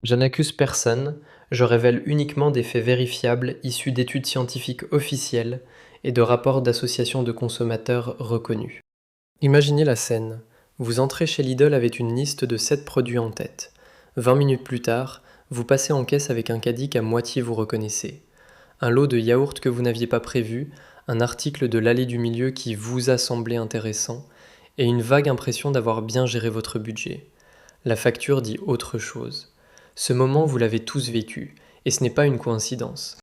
Je n'accuse personne, je révèle uniquement des faits vérifiables issus d'études scientifiques officielles et de rapports d'associations de consommateurs reconnus. Imaginez la scène. Vous entrez chez Lidl avec une liste de 7 produits en tête. 20 minutes plus tard, vous passez en caisse avec un caddie qu'à moitié vous reconnaissez. Un lot de yaourts que vous n'aviez pas prévu, un article de l'allée du milieu qui vous a semblé intéressant, et une vague impression d'avoir bien géré votre budget. La facture dit autre chose. Ce moment, vous l'avez tous vécu, et ce n'est pas une coïncidence.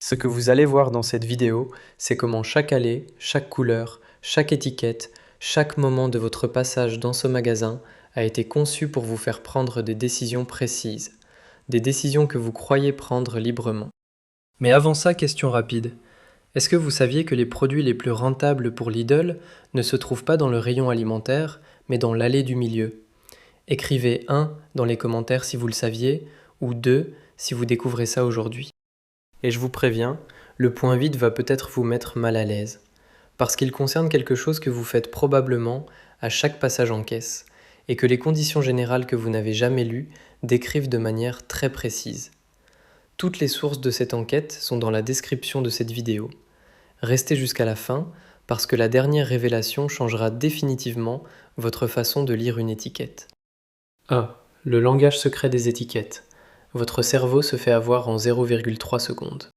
Ce que vous allez voir dans cette vidéo, c'est comment chaque allée, chaque couleur, chaque étiquette, chaque moment de votre passage dans ce magasin a été conçu pour vous faire prendre des décisions précises, des décisions que vous croyez prendre librement. Mais avant ça, question rapide. Est-ce que vous saviez que les produits les plus rentables pour Lidl ne se trouvent pas dans le rayon alimentaire, mais dans l'allée du milieu? Écrivez 1 dans les commentaires si vous le saviez, ou 2 si vous découvrez ça aujourd'hui. Et je vous préviens, le point vide va peut-être vous mettre mal à l'aise, parce qu'il concerne quelque chose que vous faites probablement à chaque passage en caisse, et que les conditions générales que vous n'avez jamais lues décrivent de manière très précise. Toutes les sources de cette enquête sont dans la description de cette vidéo. Restez jusqu'à la fin, parce que la dernière révélation changera définitivement votre façon de lire une étiquette. 1. Le langage secret des étiquettes. Votre cerveau se fait avoir en 0,3 secondes.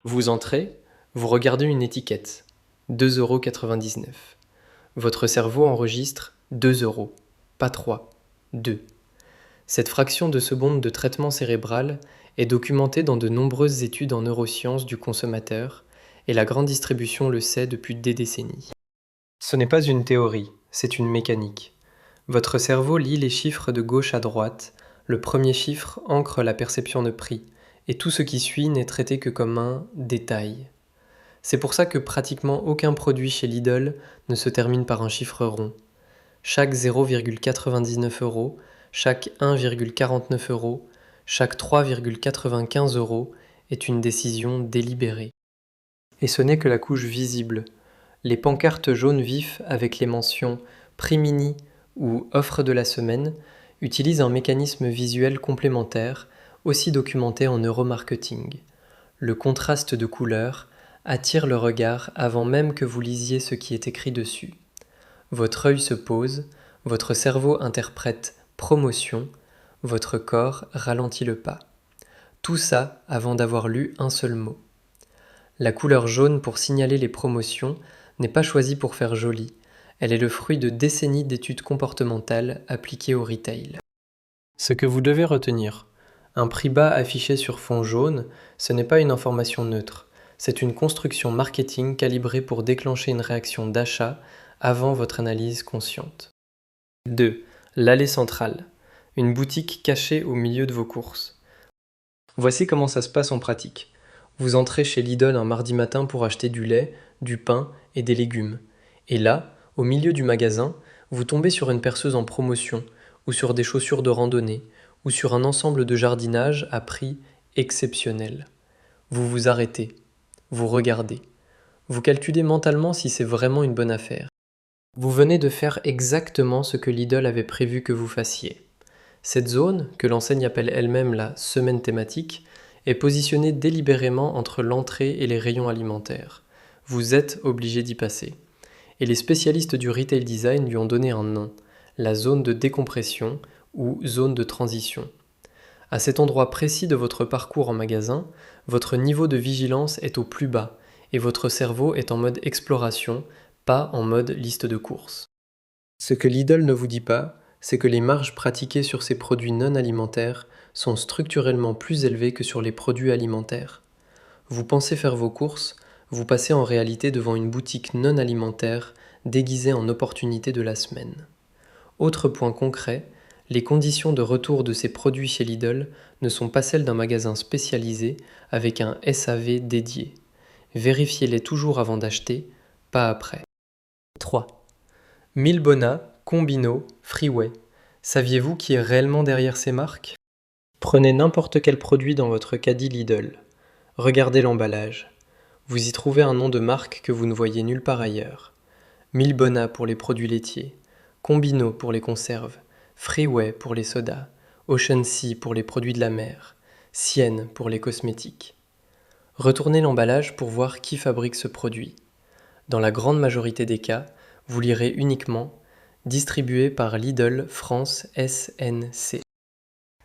Vous entrez, vous regardez une étiquette. 2,99 €. Votre cerveau enregistre 2 €, pas 3, 2. Cette fraction de seconde de traitement cérébral est documentée dans de nombreuses études en neurosciences du consommateur, et la grande distribution le sait depuis des décennies. Ce n'est pas une théorie, c'est une mécanique. Votre cerveau lit les chiffres de gauche à droite, le premier chiffre ancre la perception de prix, et tout ce qui suit n'est traité que comme un détail. C'est pour ça que pratiquement aucun produit chez Lidl ne se termine par un chiffre rond. Chaque 0,99 €, chaque 1,49 €, chaque 3,95 € est une décision délibérée. Et ce n'est que la couche visible. Les pancartes jaunes vifs avec les mentions prix mini ou offre de la semaine utilisent un mécanisme visuel complémentaire, aussi documenté en neuromarketing. Le contraste de couleurs attire le regard avant même que vous lisiez ce qui est écrit dessus. Votre œil se pose, votre cerveau interprète promotion, votre corps ralentit le pas. Tout ça avant d'avoir lu un seul mot. La couleur jaune pour signaler les promotions n'est pas choisie pour faire joli, elle est le fruit de décennies d'études comportementales appliquées au retail. Ce que vous devez retenir, un prix bas affiché sur fond jaune, ce n'est pas une information neutre, c'est une construction marketing calibrée pour déclencher une réaction d'achat avant votre analyse consciente. 2. L'allée centrale, une boutique cachée au milieu de vos courses. Voici comment ça se passe en pratique. Vous entrez chez Lidl un mardi matin pour acheter du lait, du pain et des légumes. Et là, au milieu du magasin, vous tombez sur une perceuse en promotion, ou sur des chaussures de randonnée, ou sur un ensemble de jardinage à prix exceptionnel. Vous vous arrêtez, vous regardez, vous calculez mentalement si c'est vraiment une bonne affaire. Vous venez de faire exactement ce que Lidl avait prévu que vous fassiez. Cette zone, que l'enseigne appelle elle-même la semaine thématique, est positionnée délibérément entre l'entrée et les rayons alimentaires. Vous êtes obligé d'y passer. Et les spécialistes du retail design lui ont donné un nom, la zone de décompression ou zone de transition. À cet endroit précis de votre parcours en magasin, votre niveau de vigilance est au plus bas et votre cerveau est en mode exploration, pas en mode liste de courses. Ce que Lidl ne vous dit pas, c'est que les marges pratiquées sur ces produits non alimentaires sont structurellement plus élevées que sur les produits alimentaires. Vous pensez faire vos courses, vous passez en réalité devant une boutique non alimentaire déguisée en opportunité de la semaine. Autre point concret, les conditions de retour de ces produits chez Lidl ne sont pas celles d'un magasin spécialisé avec un SAV dédié. Vérifiez-les toujours avant d'acheter, pas après. 3. Milbona, Combino, Freeway. Saviez-vous qui est réellement derrière ces marques? Prenez n'importe quel produit dans votre caddie Lidl. Regardez l'emballage. Vous y trouvez un nom de marque que vous ne voyez nulle part ailleurs. Milbona pour les produits laitiers, Combino pour les conserves, Freeway pour les sodas, Ocean Sea pour les produits de la mer, Sienne pour les cosmétiques. Retournez l'emballage pour voir qui fabrique ce produit. Dans la grande majorité des cas, vous lirez uniquement « Distribué par Lidl France SNC ».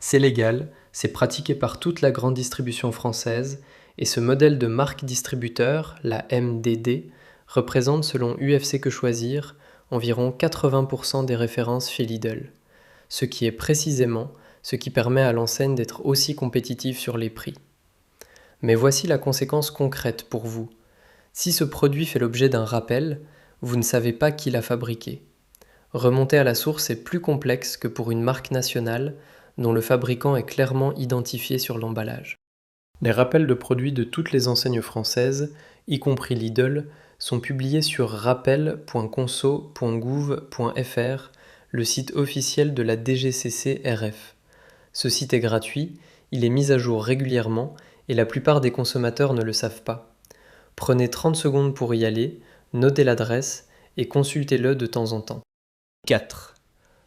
C'est légal, c'est pratiqué par toute la grande distribution française, et ce modèle de marque distributeur, la MDD, représente selon UFC Que Choisir environ 80% des références chez Lidl, ce qui est précisément ce qui permet à l'enseigne d'être aussi compétitive sur les prix. Mais voici la conséquence concrète pour vous. Si ce produit fait l'objet d'un rappel, vous ne savez pas qui l'a fabriqué. Remonter à la source est plus complexe que pour une marque nationale dont le fabricant est clairement identifié sur l'emballage. Les rappels de produits de toutes les enseignes françaises, y compris Lidl, sont publiés sur rappel.conso.gouv.fr, le site officiel de la DGCCRF. Ce site est gratuit, il est mis à jour régulièrement et la plupart des consommateurs ne le savent pas. Prenez 30 secondes pour y aller, notez l'adresse et consultez-le de temps en temps. 4.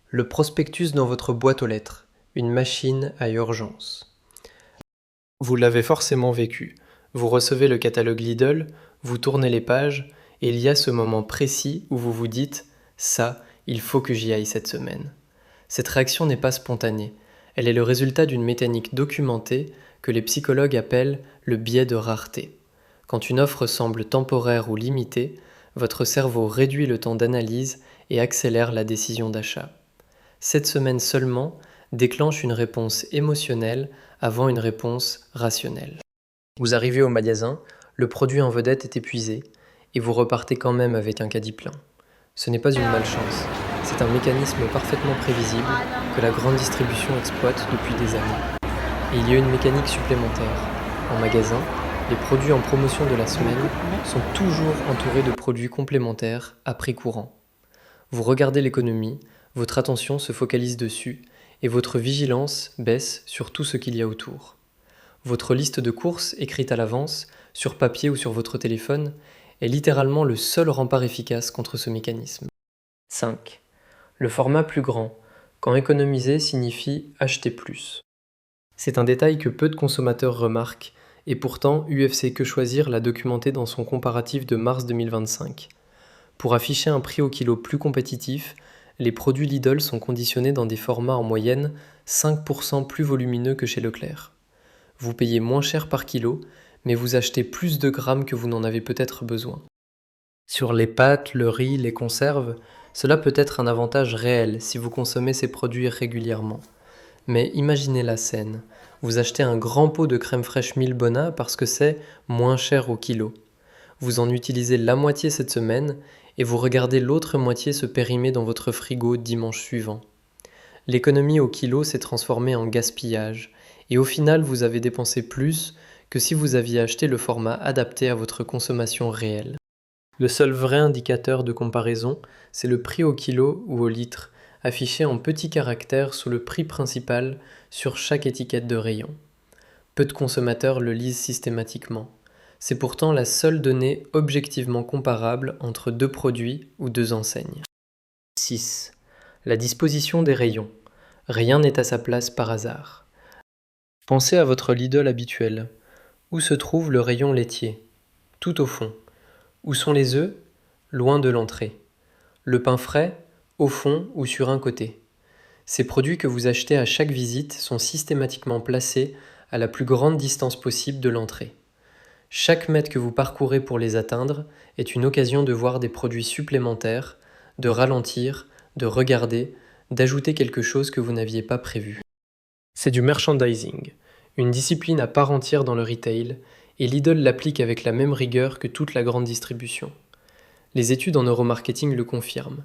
Le prospectus dans votre boîte aux lettres, une machine à urgence. Vous l'avez forcément vécu. Vous recevez le catalogue Lidl, vous tournez les pages, et il y a ce moment précis où vous vous dites « ça, il faut que j'y aille cette semaine ». Cette réaction n'est pas spontanée. Elle est le résultat d'une mécanique documentée que les psychologues appellent le biais de rareté. Quand une offre semble temporaire ou limitée, votre cerveau réduit le temps d'analyse et accélère la décision d'achat. Cette semaine seulement déclenche une réponse émotionnelle avant une réponse rationnelle. Vous arrivez au magasin, le produit en vedette est épuisé, et vous repartez quand même avec un caddie plein. Ce n'est pas une malchance, c'est un mécanisme parfaitement prévisible que la grande distribution exploite depuis des années. Et il y a une mécanique supplémentaire. En magasin, les produits en promotion de la semaine sont toujours entourés de produits complémentaires à prix courant. Vous regardez l'économie, votre attention se focalise dessus et votre vigilance baisse sur tout ce qu'il y a autour. Votre liste de courses écrite à l'avance, sur papier ou sur votre téléphone, est littéralement le seul rempart efficace contre ce mécanisme. 5. Le format plus grand, quand économiser signifie acheter plus. C'est un détail que peu de consommateurs remarquent, et pourtant UFC Que Choisir l'a documenté dans son comparatif de mars 2025. Pour afficher un prix au kilo plus compétitif, les produits Lidl sont conditionnés dans des formats en moyenne 5% plus volumineux que chez Leclerc. Vous payez moins cher par kilo, mais vous achetez plus de grammes que vous n'en avez peut-être besoin. Sur les pâtes, le riz, les conserves, cela peut être un avantage réel si vous consommez ces produits régulièrement. Mais imaginez la scène. Vous achetez un grand pot de crème fraîche Milbona parce que c'est moins cher au kilo. Vous en utilisez la moitié cette semaine et vous regardez l'autre moitié se périmer dans votre frigo dimanche suivant. L'économie au kilo s'est transformée en gaspillage et au final vous avez dépensé plus que si vous aviez acheté le format adapté à votre consommation réelle. Le seul vrai indicateur de comparaison, c'est le prix au kilo ou au litre, affiché en petits caractères sous le prix principal sur chaque étiquette de rayon. Peu de consommateurs le lisent systématiquement. C'est pourtant la seule donnée objectivement comparable entre deux produits ou deux enseignes. 6. La disposition des rayons. Rien n'est à sa place par hasard. Pensez à votre Lidl habituel. Où se trouve le rayon laitier? Tout au fond. Où sont les œufs? Loin de l'entrée. Le pain frais? Au fond ou sur un côté. Ces produits que vous achetez à chaque visite sont systématiquement placés à la plus grande distance possible de l'entrée. Chaque mètre que vous parcourez pour les atteindre est une occasion de voir des produits supplémentaires, de ralentir, de regarder, d'ajouter quelque chose que vous n'aviez pas prévu. C'est du merchandising, une discipline à part entière dans le retail, et Lidl l'applique avec la même rigueur que toute la grande distribution. Les études en neuromarketing le confirment.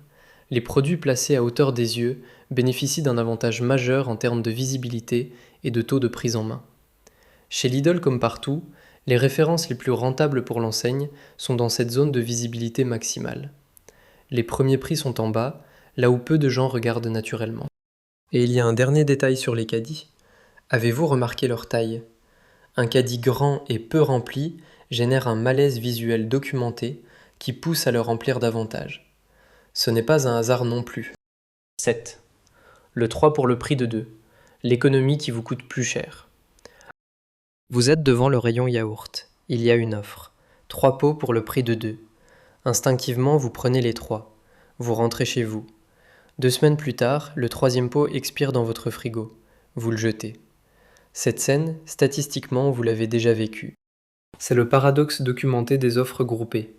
Les produits placés à hauteur des yeux bénéficient d'un avantage majeur en termes de visibilité et de taux de prise en main. Chez Lidl comme partout, les références les plus rentables pour l'enseigne sont dans cette zone de visibilité maximale. Les premiers prix sont en bas, là où peu de gens regardent naturellement. Et il y a un dernier détail sur les caddies. Avez-vous remarqué leur taille? Un caddie grand et peu rempli génère un malaise visuel documenté qui pousse à le remplir davantage. Ce n'est pas un hasard non plus. 7. Le 3 pour le prix de 2. l'économie qui vous coûte plus cher. Vous êtes devant le rayon yaourt. Il y a une offre. 3 pots pour le prix de 2. Instinctivement, vous prenez les 3. Vous rentrez chez vous. 2 semaines plus tard, le 3e pot expire dans votre frigo. Vous le jetez. Cette scène, statistiquement, vous l'avez déjà vécue. C'est le paradoxe documenté des offres groupées.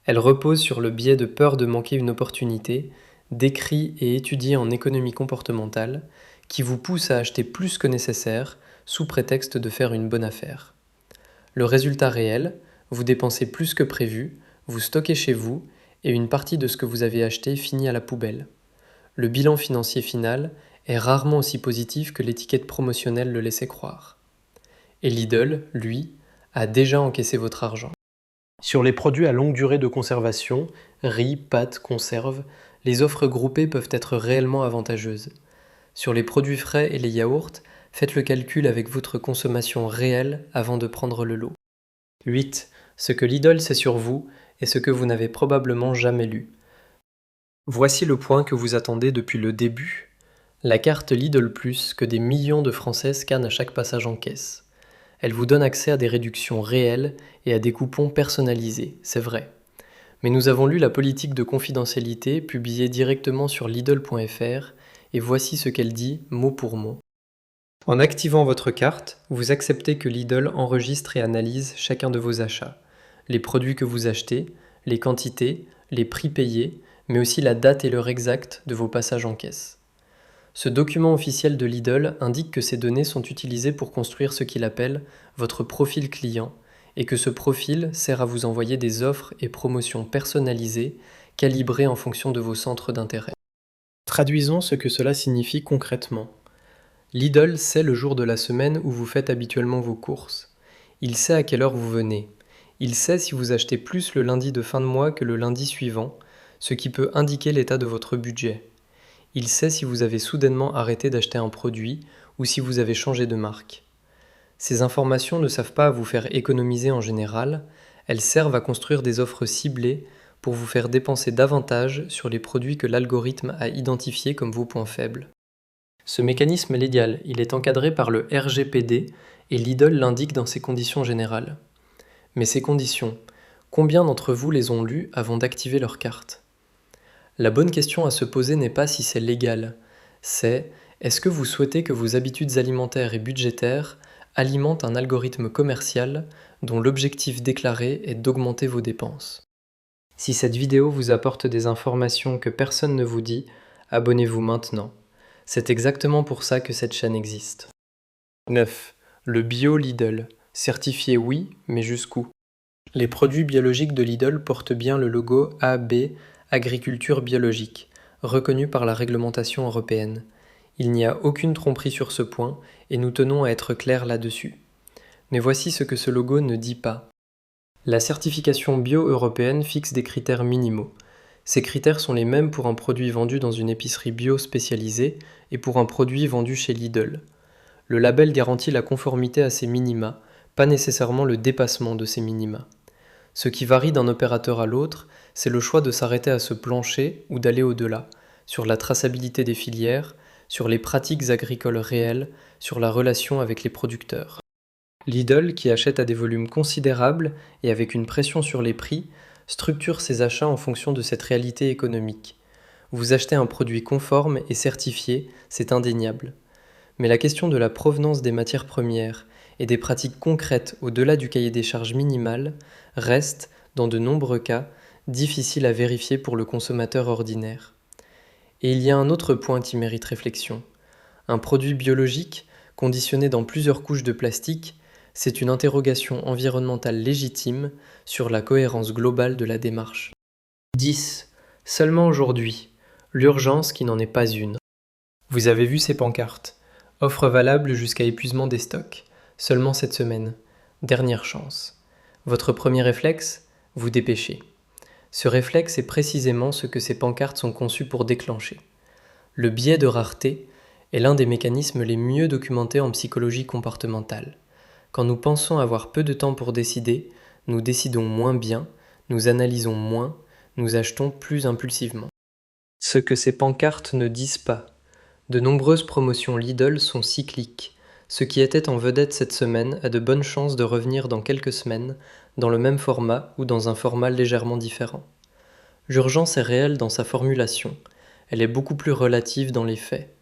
Elles reposent sur le biais de peur de manquer une opportunité, décrit et étudié en économie comportementale, qui vous pousse à acheter plus que nécessaire, sous prétexte de faire une bonne affaire. Le résultat réel, vous dépensez plus que prévu, vous stockez chez vous, et une partie de ce que vous avez acheté finit à la poubelle. Le bilan financier final est rarement aussi positif que l'étiquette promotionnelle le laissait croire. Et Lidl, lui, a déjà encaissé votre argent. Sur les produits à longue durée de conservation, riz, pâtes, conserves, les offres groupées peuvent être réellement avantageuses. Sur les produits frais et les yaourts, faites le calcul avec votre consommation réelle avant de prendre le lot. 8. Ce que Lidl sait sur vous et ce que vous n'avez probablement jamais lu. Voici le point que vous attendez depuis le début. La carte Lidl Plus que des millions de Français scannent à chaque passage en caisse. Elle vous donne accès à des réductions réelles et à des coupons personnalisés, c'est vrai. Mais nous avons lu la politique de confidentialité publiée directement sur Lidl.fr et voici ce qu'elle dit mot pour mot. En activant votre carte, vous acceptez que Lidl enregistre et analyse chacun de vos achats, les produits que vous achetez, les quantités, les prix payés, mais aussi la date et l'heure exacte de vos passages en caisse. Ce document officiel de Lidl indique que ces données sont utilisées pour construire ce qu'il appelle votre profil client et que ce profil sert à vous envoyer des offres et promotions personnalisées, calibrées en fonction de vos centres d'intérêt. Traduisons ce que cela signifie concrètement. Lidl sait le jour de la semaine où vous faites habituellement vos courses. Il sait à quelle heure vous venez. Il sait si vous achetez plus le lundi de fin de mois que le lundi suivant, ce qui peut indiquer l'état de votre budget. Il sait si vous avez soudainement arrêté d'acheter un produit ou si vous avez changé de marque. Ces informations ne servent pas à vous faire économiser en général, elles servent à construire des offres ciblées pour vous faire dépenser davantage sur les produits que l'algorithme a identifiés comme vos points faibles. Ce mécanisme est légal, il est encadré par le RGPD et Lidl l'indique dans ses conditions générales. Mais ces conditions, combien d'entre vous les ont lues avant d'activer leur carte ? La bonne question à se poser n'est pas si c'est légal, c'est est-ce que vous souhaitez que vos habitudes alimentaires et budgétaires alimentent un algorithme commercial dont l'objectif déclaré est d'augmenter vos dépenses. Si cette vidéo vous apporte des informations que personne ne vous dit, abonnez-vous maintenant. C'est exactement pour ça que cette chaîne existe. 9. Le bio Lidl. Certifié oui, mais jusqu'où ? Les produits biologiques de Lidl portent bien le logo AB Agriculture biologique, reconnu par la réglementation européenne. Il n'y a aucune tromperie sur ce point et nous tenons à être clairs là-dessus. Mais voici ce que ce logo ne dit pas. La certification bio européenne fixe des critères minimaux. Ces critères sont les mêmes pour un produit vendu dans une épicerie bio spécialisée et pour un produit vendu chez Lidl. Le label garantit la conformité à ces minima, pas nécessairement le dépassement de ces minima. Ce qui varie d'un opérateur à l'autre, c'est le choix de s'arrêter à ce plancher ou d'aller au-delà, sur la traçabilité des filières, sur les pratiques agricoles réelles, sur la relation avec les producteurs. Lidl, qui achète à des volumes considérables et avec une pression sur les prix, structure ses achats en fonction de cette réalité économique. Vous achetez un produit conforme et certifié, c'est indéniable. Mais la question de la provenance des matières premières et des pratiques concrètes au-delà du cahier des charges minimal reste, dans de nombreux cas, difficile à vérifier pour le consommateur ordinaire. Et il y a un autre point qui mérite réflexion. Un produit biologique, conditionné dans plusieurs couches de plastique, c'est une interrogation environnementale légitime sur la cohérence globale de la démarche. 10. Seulement aujourd'hui. L'urgence qui n'en est pas une. Vous avez vu ces pancartes. Offre valable jusqu'à épuisement des stocks. Seulement cette semaine. Dernière chance. Votre premier réflexe ? Vous dépêchez. Ce réflexe est précisément ce que ces pancartes sont conçues pour déclencher. Le biais de rareté est l'un des mécanismes les mieux documentés en psychologie comportementale. Quand nous pensons avoir peu de temps pour décider, nous décidons moins bien, nous analysons moins, nous achetons plus impulsivement. Ce que ces pancartes ne disent pas. De nombreuses promotions Lidl sont cycliques. Ce qui était en vedette cette semaine a de bonnes chances de revenir dans quelques semaines, dans le même format ou dans un format légèrement différent. L'urgence est réelle dans sa formulation, elle est beaucoup plus relative dans les faits.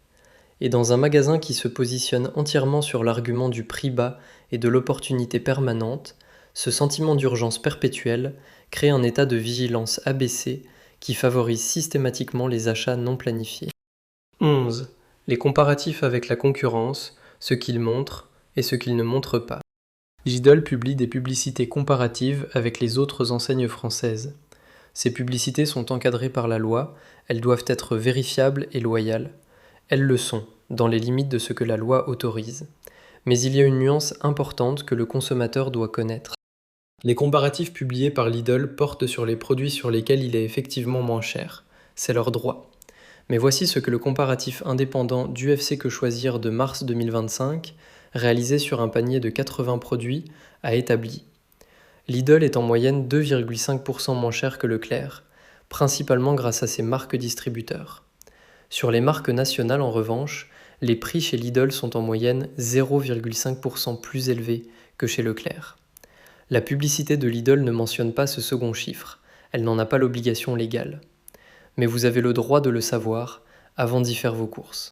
Et dans un magasin qui se positionne entièrement sur l'argument du prix bas et de l'opportunité permanente, ce sentiment d'urgence perpétuelle crée un état de vigilance abaissé qui favorise systématiquement les achats non planifiés. 11. Les comparatifs avec la concurrence, ce qu'ils montrent et ce qu'ils ne montrent pas. Lidl publie des publicités comparatives avec les autres enseignes françaises. Ces publicités sont encadrées par la loi, elles doivent être vérifiables et loyales. Elles le sont, dans les limites de ce que la loi autorise. Mais il y a une nuance importante que le consommateur doit connaître. Les comparatifs publiés par Lidl portent sur les produits sur lesquels il est effectivement moins cher. C'est leur droit. Mais voici ce que le comparatif indépendant d'UFC Que Choisir de mars 2025, réalisé sur un panier de 80 produits, a établi. Lidl est en moyenne 2,5% moins cher que Leclerc, principalement grâce à ses marques distributeurs. Sur les marques nationales, en revanche, les prix chez Lidl sont en moyenne 0,5% plus élevés que chez Leclerc. La publicité de Lidl ne mentionne pas ce second chiffre, elle n'en a pas l'obligation légale. Mais vous avez le droit de le savoir avant d'y faire vos courses.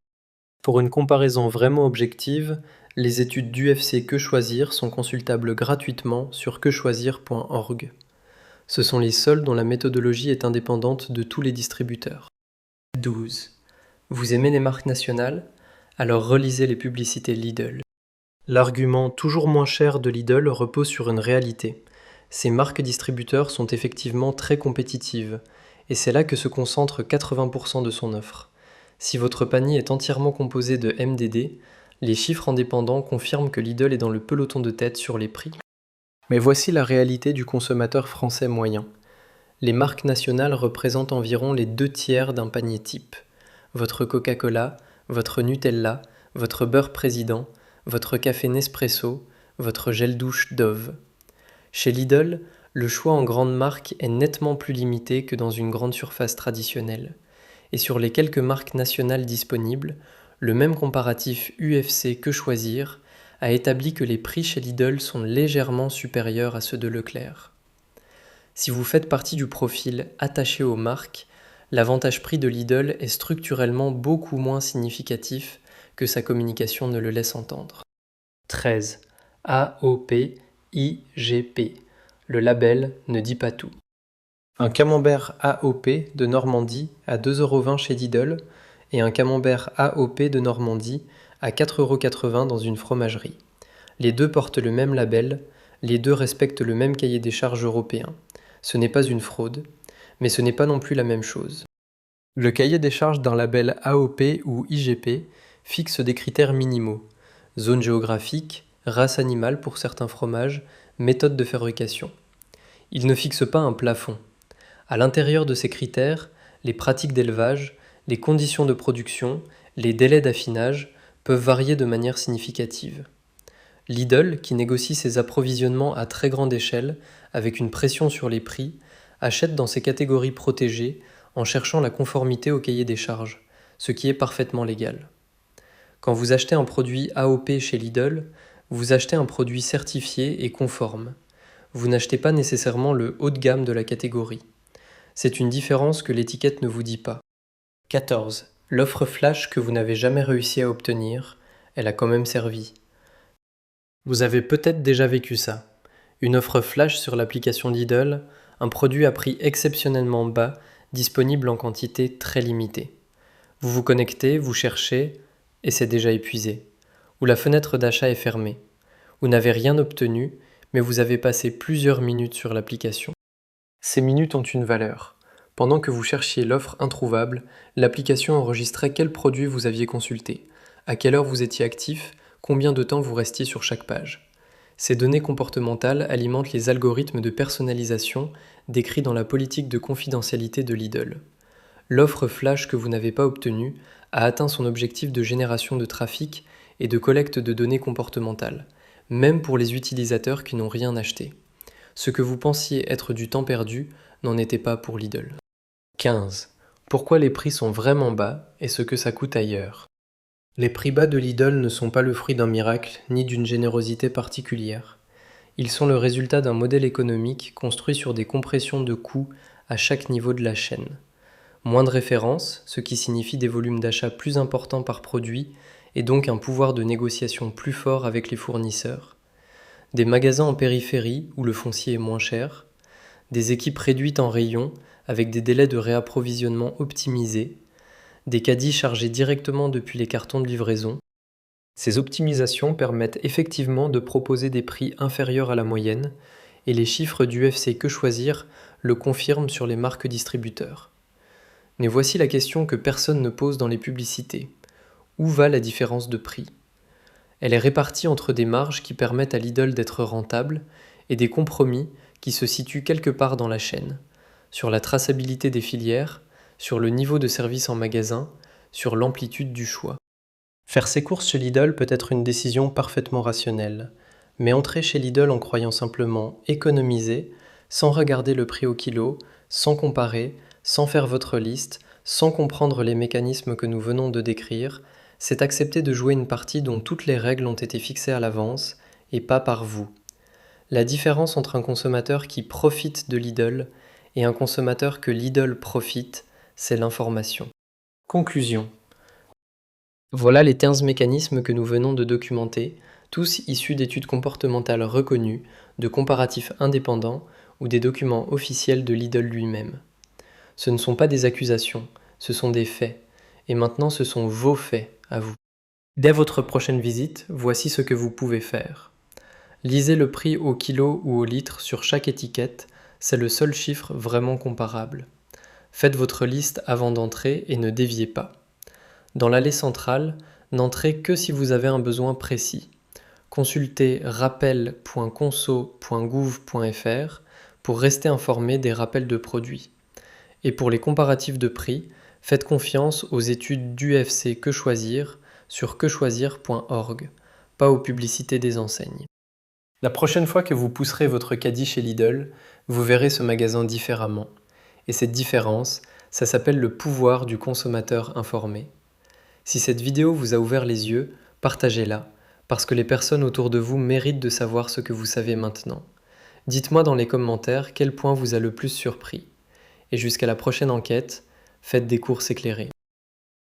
Pour une comparaison vraiment objective, les études d'UFC Que Choisir sont consultables gratuitement sur quechoisir.org. Ce sont les seuls dont la méthodologie est indépendante de tous les distributeurs. 12. Vous aimez les marques nationales? Alors relisez les publicités Lidl. L'argument toujours moins cher de Lidl repose sur une réalité. Ces marques distributeurs sont effectivement très compétitives, et c'est là que se concentre 80% de son offre. Si votre panier est entièrement composé de MDD, les chiffres indépendants confirment que Lidl est dans le peloton de tête sur les prix. Mais voici la réalité du consommateur français moyen. Les marques nationales représentent environ les 2/3 d'un panier type. Votre Coca-Cola, votre Nutella, votre beurre Président, votre café Nespresso, votre gel douche Dove. Chez Lidl, le choix en grande marque est nettement plus limité que dans une grande surface traditionnelle. Et sur les quelques marques nationales disponibles, le même comparatif UFC Que Choisir a établi que les prix chez Lidl sont légèrement supérieurs à ceux de Leclerc. Si vous faites partie du profil attaché aux marques, l'avantage prix de Lidl est structurellement beaucoup moins significatif que sa communication ne le laisse entendre. 13. AOP IGP. Le label ne dit pas tout. Un camembert AOP de Normandie à 2,20 € chez Lidl et un camembert AOP de Normandie à 4,80 € dans une fromagerie. Les deux portent le même label, les deux respectent le même cahier des charges européen. Ce n'est pas une fraude, mais ce n'est pas non plus la même chose. Le cahier des charges d'un label AOP ou IGP fixe des critères minimaux: zone géographique, race animale pour certains fromages, méthode de fabrication. Il ne fixe pas un plafond. À l'intérieur de ces critères, les pratiques d'élevage, les conditions de production, les délais d'affinage peuvent varier de manière significative. Lidl, qui négocie ses approvisionnements à très grande échelle, avec une pression sur les prix, achète dans ces catégories protégées en cherchant la conformité au cahier des charges, ce qui est parfaitement légal. Quand vous achetez un produit AOP chez Lidl, vous achetez un produit certifié et conforme. Vous n'achetez pas nécessairement le haut de gamme de la catégorie. C'est une différence que l'étiquette ne vous dit pas. 14. L'offre flash que vous n'avez jamais réussi à obtenir, elle a quand même servi. Vous avez peut-être déjà vécu ça. Une offre flash sur l'application Lidl, un produit à prix exceptionnellement bas, disponible en quantité très limitée. Vous vous connectez, vous cherchez, et c'est déjà épuisé. Ou la fenêtre d'achat est fermée. Vous n'avez rien obtenu, mais vous avez passé plusieurs minutes sur l'application. Ces minutes ont une valeur. Pendant que vous cherchiez l'offre introuvable, l'application enregistrait quel produit vous aviez consulté, à quelle heure vous étiez actif, combien de temps vous restiez sur chaque page. Ces données comportementales alimentent les algorithmes de personnalisation décrits dans la politique de confidentialité de Lidl. L'offre flash que vous n'avez pas obtenue a atteint son objectif de génération de trafic et de collecte de données comportementales, même pour les utilisateurs qui n'ont rien acheté. Ce que vous pensiez être du temps perdu n'en était pas pour Lidl. 15. Pourquoi les prix sont vraiment bas et ce que ça coûte ailleurs. Les prix bas de Lidl ne sont pas le fruit d'un miracle ni d'une générosité particulière. Ils sont le résultat d'un modèle économique construit sur des compressions de coûts à chaque niveau de la chaîne. Moins de références, ce qui signifie des volumes d'achat plus importants par produit et donc un pouvoir de négociation plus fort avec les fournisseurs. Des magasins en périphérie où le foncier est moins cher. Des équipes réduites en rayon avec des délais de réapprovisionnement optimisés. Des caddies chargés directement depuis les cartons de livraison. Ces optimisations permettent effectivement de proposer des prix inférieurs à la moyenne, et les chiffres du UFC Que Choisir le confirment sur les marques distributeurs. Mais voici la question que personne ne pose dans les publicités. Où va la différence de prix ? Elle est répartie entre des marges qui permettent à Lidl d'être rentable et des compromis qui se situent quelque part dans la chaîne, sur la traçabilité des filières, sur le niveau de service en magasin, sur l'amplitude du choix. Faire ses courses chez Lidl peut être une décision parfaitement rationnelle, mais entrer chez Lidl en croyant simplement économiser, sans regarder le prix au kilo, sans comparer, sans faire votre liste, sans comprendre les mécanismes que nous venons de décrire, c'est accepter de jouer une partie dont toutes les règles ont été fixées à l'avance, et pas par vous. La différence entre un consommateur qui profite de Lidl et un consommateur que Lidl profite, c'est l'information. Conclusion. Voilà les 15 mécanismes que nous venons de documenter, tous issus d'études comportementales reconnues, de comparatifs indépendants ou des documents officiels de Lidl lui-même. Ce ne sont pas des accusations, ce sont des faits. Et maintenant, ce sont vos faits, à vous. Dès votre prochaine visite, voici ce que vous pouvez faire. Lisez le prix au kilo ou au litre sur chaque étiquette, c'est le seul chiffre vraiment comparable. Faites votre liste avant d'entrer et ne déviez pas. Dans l'allée centrale, n'entrez que si vous avez un besoin précis. Consultez rappel.conso.gouv.fr pour rester informé des rappels de produits. Et pour les comparatifs de prix, faites confiance aux études d'UFC Que Choisir sur quechoisir.org, pas aux publicités des enseignes. La prochaine fois que vous pousserez votre caddie chez Lidl, vous verrez ce magasin différemment. Et cette différence, ça s'appelle le pouvoir du consommateur informé. Si cette vidéo vous a ouvert les yeux, partagez-la, parce que les personnes autour de vous méritent de savoir ce que vous savez maintenant. Dites-moi dans les commentaires quel point vous a le plus surpris. Et jusqu'à la prochaine enquête, faites des courses éclairées.